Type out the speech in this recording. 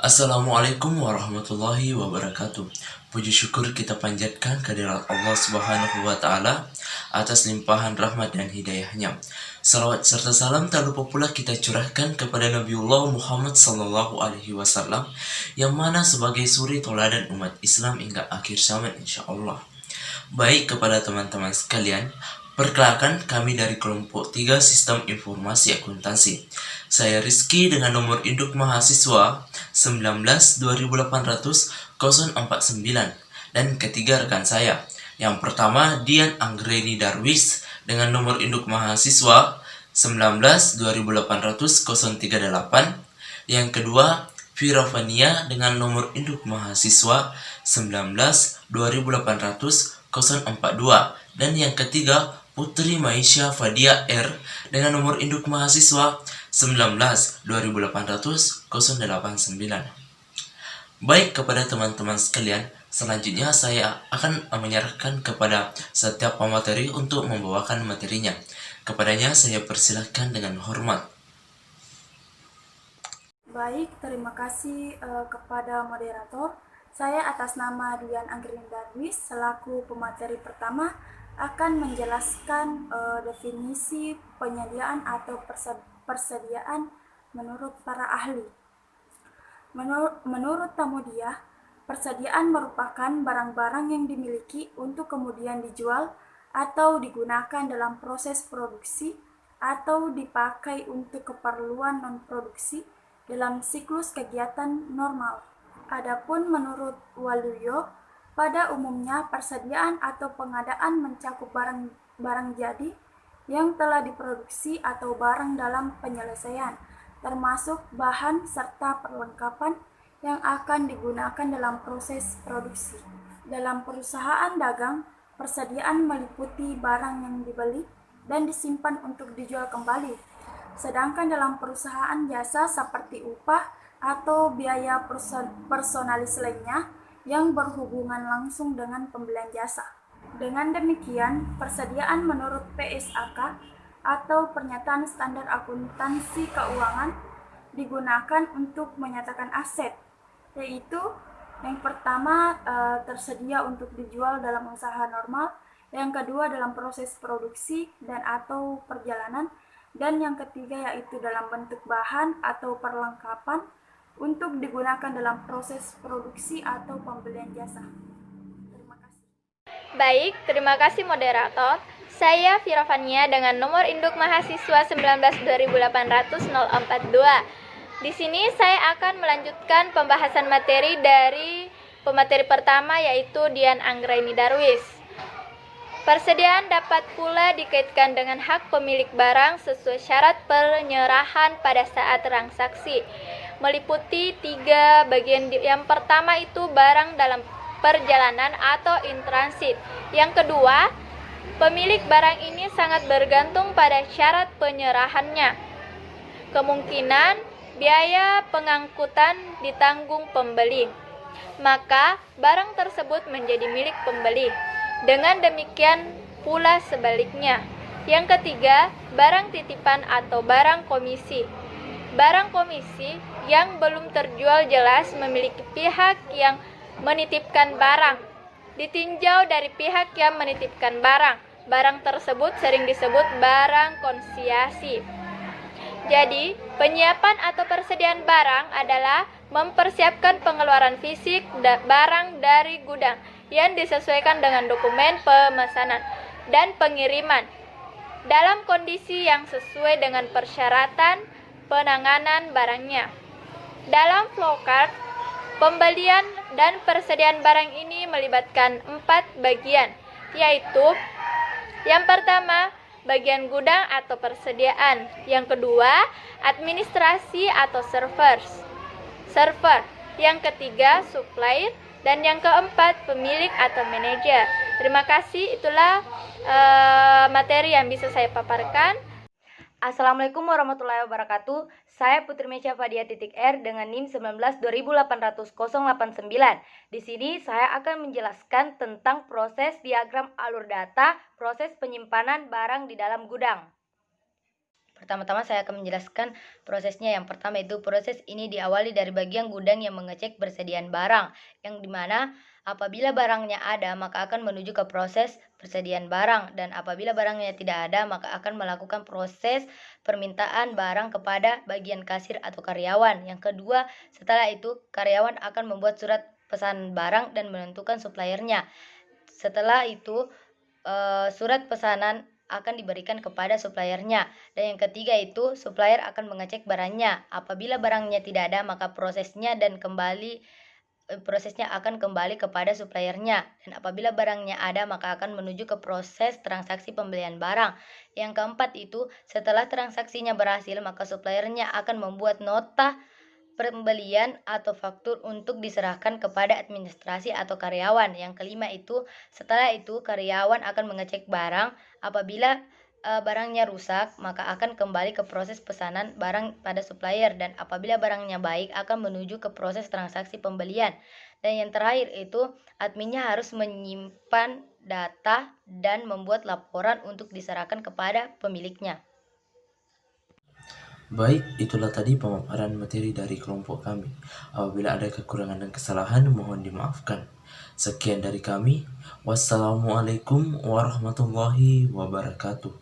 Assalamualaikum warahmatullahi wabarakatuh. Puji syukur kita panjatkan kehadirat Allah Subhanahu wa taala atas limpahan rahmat dan hidayahnya. Salawat serta salam tak lupa pula kita curahkan kepada Nabiullah Muhammad sallallahu alaihi wasallam yang mana sebagai suri toladan umat Islam hingga akhir zaman insyaallah. Baik kepada teman-teman sekalian, perkenalkan kami dari kelompok 3 Sistem Informasi Akuntansi. Saya Rizky dengan nomor induk mahasiswa 19 2800 049 dan ketiga rekan saya. Yang pertama Dian Anggreni Darwis dengan nomor induk mahasiswa 19 2800 038. Yang kedua Vira Fania dengan nomor induk mahasiswa 19 2800 042 dan yang ketiga Putri Maisha Fadia R dengan nomor induk mahasiswa 19 2800 089. Baik kepada teman-teman sekalian, selanjutnya saya akan menyerahkan kepada setiap pemateri untuk membawakan materinya. Kepadanya saya persilahkan dengan hormat. Baik, terima kasih kepada moderator. Saya atas nama Dian Anggreni Darwis selaku pemateri pertama akan menjelaskan definisi penyediaan atau persediaan menurut para ahli. Menurut Tamudia, persediaan merupakan barang-barang yang dimiliki untuk kemudian dijual atau digunakan dalam proses produksi atau dipakai untuk keperluan non-produksi dalam siklus kegiatan normal. Adapun menurut Waluyo, pada umumnya persediaan atau pengadaan mencakup barang jadi yang telah diproduksi atau barang dalam penyelesaian, termasuk bahan serta perlengkapan yang akan digunakan dalam proses produksi. Dalam perusahaan dagang, persediaan meliputi barang yang dibeli dan disimpan untuk dijual kembali. Sedangkan dalam perusahaan jasa seperti upah atau biaya personalis lainnya yang berhubungan langsung dengan pembelian jasa. Dengan demikian, persediaan menurut PSAK atau Pernyataan Standar Akuntansi Keuangan digunakan untuk menyatakan aset, yaitu yang pertama tersedia untuk dijual dalam usaha normal, yang kedua dalam proses produksi dan atau perjalanan, dan yang ketiga yaitu dalam bentuk bahan atau perlengkapan untuk digunakan dalam proses produksi atau pembelian jasa. Terima kasih. Baik, terima kasih moderator. Saya Vira Fania dengan nomor induk mahasiswa 19 2800 042. Di sini saya akan melanjutkan pembahasan materi dari pemateri pertama yaitu Dian Anggreni Darwis. Persediaan dapat pula dikaitkan dengan hak pemilik barang sesuai syarat penyerahan pada saat transaksi. Meliputi 3 bagian. Yang pertama itu barang dalam perjalanan atau in transit. Yang kedua, pemilik barang ini sangat bergantung pada syarat penyerahannya. Kemungkinan biaya pengangkutan ditanggung pembeli, maka barang tersebut menjadi milik pembeli. Dengan demikian pula sebaliknya. Yang ketiga, barang titipan atau barang komisi. Barang komisi yang belum terjual jelas memiliki pihak yang menitipkan barang, ditinjau dari pihak yang menitipkan barang. Barang tersebut sering disebut barang konsiasi. Jadi, penyiapan atau persediaan barang adalah mempersiapkan pengeluaran fisik barang dari gudang yang disesuaikan dengan dokumen pemesanan dan pengiriman dalam kondisi yang sesuai dengan persyaratan penanganan barangnya. Dalam flowchart, pembelian dan persediaan barang ini melibatkan 4 bagian, yaitu yang pertama, bagian gudang atau persediaan. Yang kedua, administrasi atau server. Yang ketiga, supplier. Dan yang keempat, pemilik atau manajer. Terima kasih, itulah materi yang bisa saya paparkan. Assalamualaikum warahmatullahi wabarakatuh. Saya Putri Maisha Fadia R dengan NIM 19 2800 089. Di sini saya akan menjelaskan tentang proses diagram alur data, proses penyimpanan barang di dalam gudang. Pertama-tama saya akan menjelaskan prosesnya. Yang pertama itu proses ini diawali dari bagian gudang yang mengecek persediaan barang, yang dimana apabila barangnya ada maka akan menuju ke proses persediaan barang, dan apabila barangnya tidak ada maka akan melakukan proses permintaan barang kepada bagian kasir atau karyawan. Yang kedua, setelah itu karyawan akan membuat surat pesan barang dan menentukan suppliernya. Setelah itu surat pesanan akan diberikan kepada suppliernya. Dan yang ketiga itu supplier akan mengecek barangnya. Apabila barangnya tidak ada maka prosesnya akan kembali kepada suppliernya. Dan apabila barangnya ada maka akan menuju ke proses transaksi pembelian barang. Yang keempat itu setelah transaksinya berhasil maka suppliernya akan membuat nota pembelian atau faktur untuk diserahkan kepada administrasi atau karyawan. Yang kelima itu setelah itu karyawan akan mengecek barang. Apabila barangnya rusak maka akan kembali ke proses pesanan barang pada supplier, dan apabila barangnya baik akan menuju ke proses transaksi pembelian. Dan yang terakhir itu adminnya harus menyimpan data dan membuat laporan untuk diserahkan kepada pemiliknya. Baik, itulah tadi pemaparan materi dari kelompok kami. Apabila ada kekurangan dan kesalahan, mohon dimaafkan. Sekian dari kami. Wassalamualaikum warahmatullahi wabarakatuh.